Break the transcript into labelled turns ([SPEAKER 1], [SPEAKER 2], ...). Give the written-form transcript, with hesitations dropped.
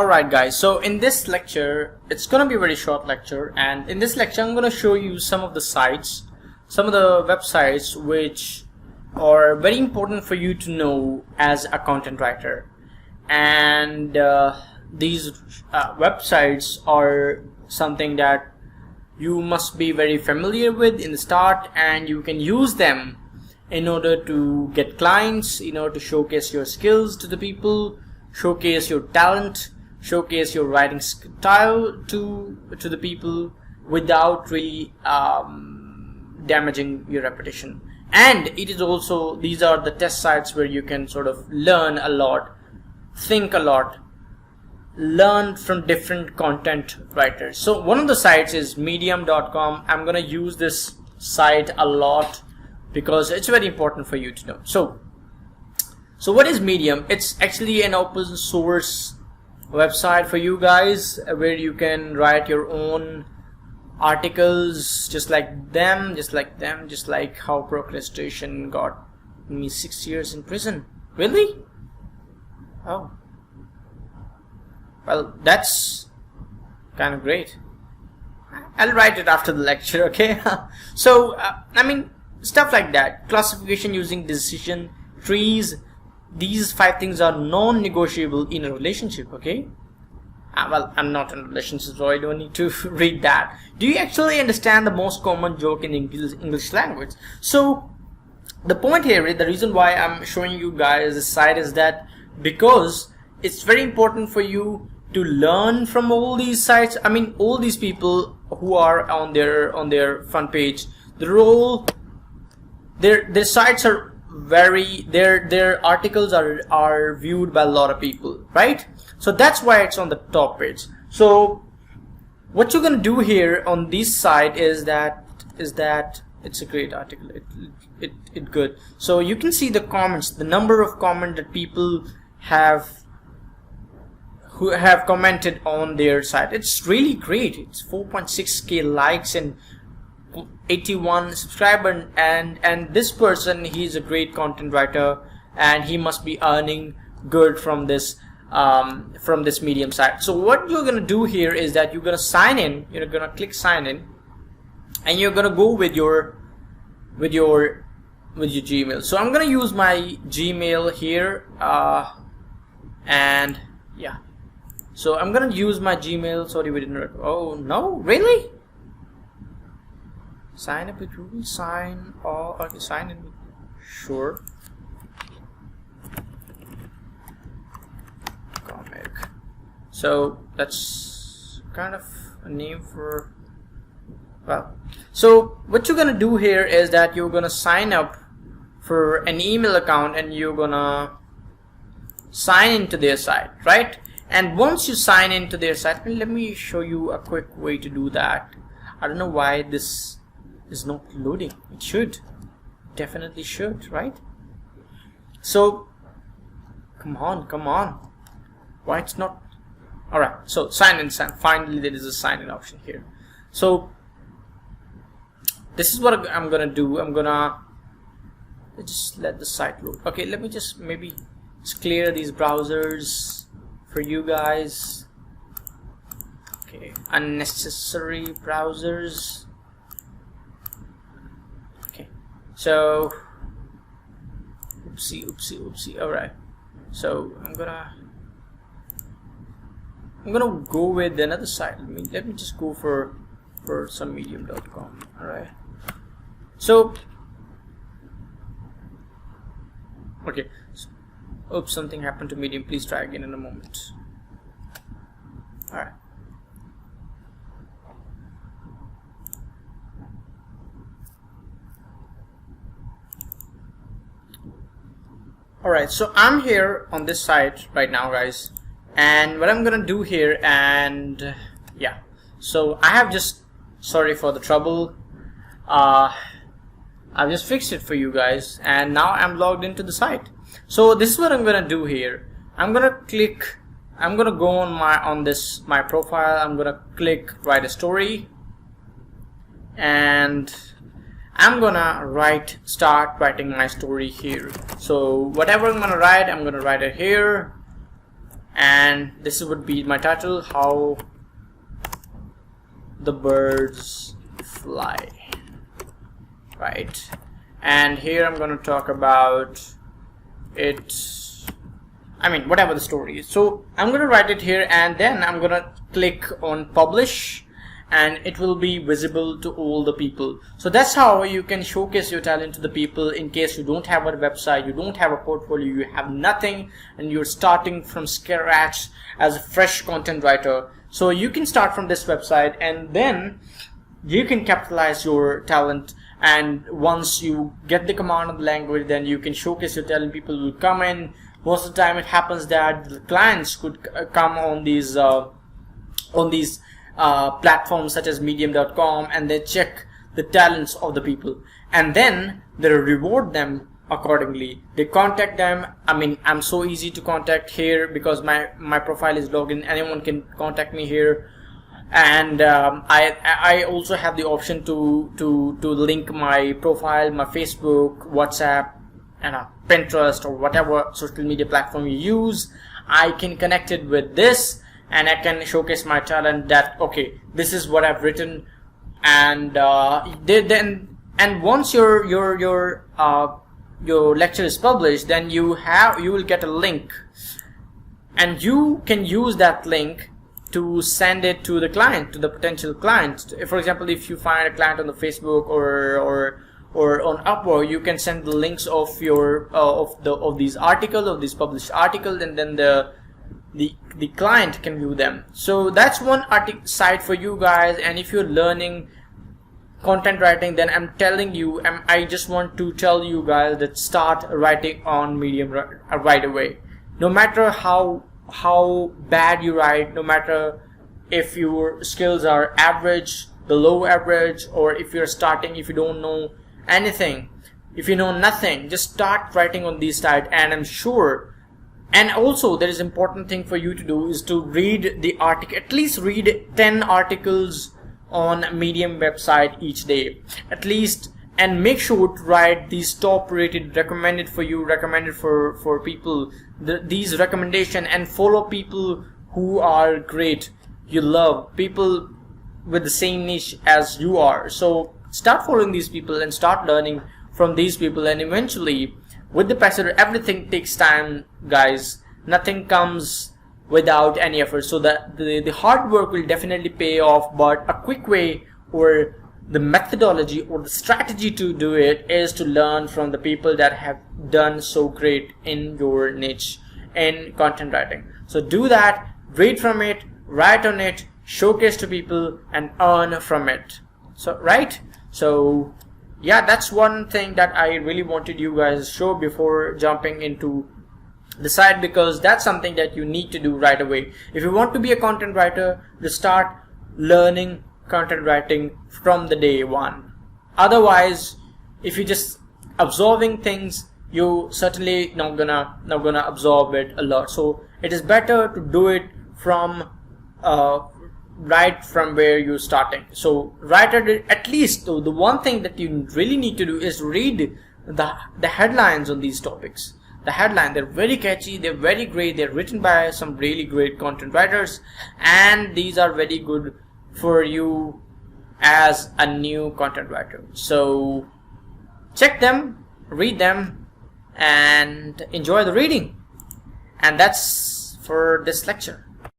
[SPEAKER 1] Alright guys, so in this lecture, it's gonna be a very short lecture, and in this lecture I'm gonna show you some of the sites, some of the websites which are very important for you to know as a content writer. And these websites are something that you must be very familiar with in the start, and you can use them in order to get clients, in order to showcase your skills to the people, showcase your talent, showcase your writing style to the people without really damaging your reputation. And it is also, these are the test sites where you can sort of learn a lot, think a lot, learn from different content writers. So one of the sites is medium.com. I'm gonna use this site a lot because it's very important for you to know. So what is Medium? It's actually an open source website for you guys where you can write your own articles just like how procrastination got me 6 years in prison. Really? Oh, well, that's kind of great. I'll write it after the lecture, okay? So I mean, stuff like that, classification using decision trees. These 5 things are non-negotiable in a relationship, okay? Well, I'm not in a relationship, so I don't need to read that. Do you actually understand the most common joke in English language? So the point here is, the reason why I'm showing you guys this site is that because it's very important for you to learn from all these sites. I mean, all these people who are on their front page, their sites are very, their articles are viewed by a lot of people, right? So that's why it's on the top page. So what you're gonna do here on this site is that it's a great article. It good. So you can see the comments, the number of comments that people who have commented on their site. It's really great. It's 4.6k likes and 81 subscribers, and this person, he's a great content writer and he must be earning good from this Medium site. So what you're gonna do here is that you're gonna sign in. You're gonna click sign in, and you're gonna go with your Gmail. So I'm gonna use my Gmail here, and yeah. So I'm gonna use my Gmail. Sorry, we didn't. Oh no, really? Sign up with Google. Sign in. Sure. Comic. So that's kind of a name for. Well, so what you're gonna do here is that you're gonna sign up for an email account, and you're gonna sign into their site, right? And once you sign into their site, let me show you a quick way to do that. I don't know why this is not loading. It should, definitely should, right? So come on, why it's not? All right, so sign in. Finally there is a sign in option here. So this is what I'm gonna do. I'm gonna just let the site load. Okay, let me just maybe just clear these browsers for you guys. Okay, unnecessary browsers. Okay, so oopsie. All right, so I'm gonna go with another site. Let me just go for some medium.com. all right, so okay, oops, something happened to Medium. Please try again in a moment. All right. Alright, so I'm here on this site right now, guys, and what I'm gonna do here, and yeah, so I have just, sorry for the trouble, I've just fixed it for you guys, and now I'm logged into the site. So this is what I'm gonna do here. I'm gonna go on my profile. I'm gonna click write a story, and I'm gonna start writing my story here. So whatever I'm gonna write it here, and this would be my title: How the Birds Fly. Right, and here I'm going to talk about it, I mean whatever the story is. So I'm going to write it here, and then I'm going to click on publish, and it will be visible to all the people. So that's how you can showcase your talent to the people in case you don't have a website, you don't have a portfolio, you have nothing, and you're starting from scratch as a fresh content writer. So you can start from this website, and then you can capitalize your talent. And once you get the command of the language, then you can showcase your talent. People will come in. Most of the time it happens that the clients could come on these platforms such as medium.com, and they check the talents of the people, and then they reward them accordingly. They contact them. I mean, I'm so easy to contact here because my profile is logged in. Anyone can contact me here. And I also have the option to link my profile, my Facebook, WhatsApp, and Pinterest, or whatever social media platform you use. I can connect it with this, and I can showcase my talent that, okay, this is what I've written, and once your lecture is published, then you will get a link, and you can use that link to send it to the client, to the potential client. For example, if you find a client on the Facebook or on Upwork, you can send the links of your of these articles, of these published articles, and then the client can view them. So that's one site for you guys. And if you're learning content writing, then I'm telling you, I just want to tell you guys that start writing on Medium right away. No matter how bad you write, no matter if your skills are average, below average, or if you're starting, if you don't know anything, if you know nothing, just start writing on these sites. And I'm sure, and also there is important thing for you to do is to read the article, at least read 10 articles on Medium website each day at least, and make sure to write these top rated, recommended for you, recommended for people, these recommendation, and follow people who are great, you love, people with the same niche as you are. So start following these people and start learning from these people, and eventually with the passage, everything takes time, guys. Nothing comes without any effort. So that the hard work will definitely pay off, but a quick way, or the methodology or the strategy to do it, is to learn from the people that have done so great in your niche in content writing. So do that, read from it, write on it, showcase to people, and earn from it. So right, so yeah, that's one thing that I really wanted you guys to show before jumping into the site, because that's something that you need to do right away if you want to be a content writer, to start learning content writing from the day one. Otherwise, if you just absorbing things, you certainly not gonna absorb it a lot. So it is better to do it from right from where you're starting. So right at least the one thing that you really need to do is read the headlines on these topics. The headline, they're very catchy, they're very great, they're written by some really great content writers, and these are very good for you as a new content writer. So check them, read them, and enjoy the reading. And that's for this lecture.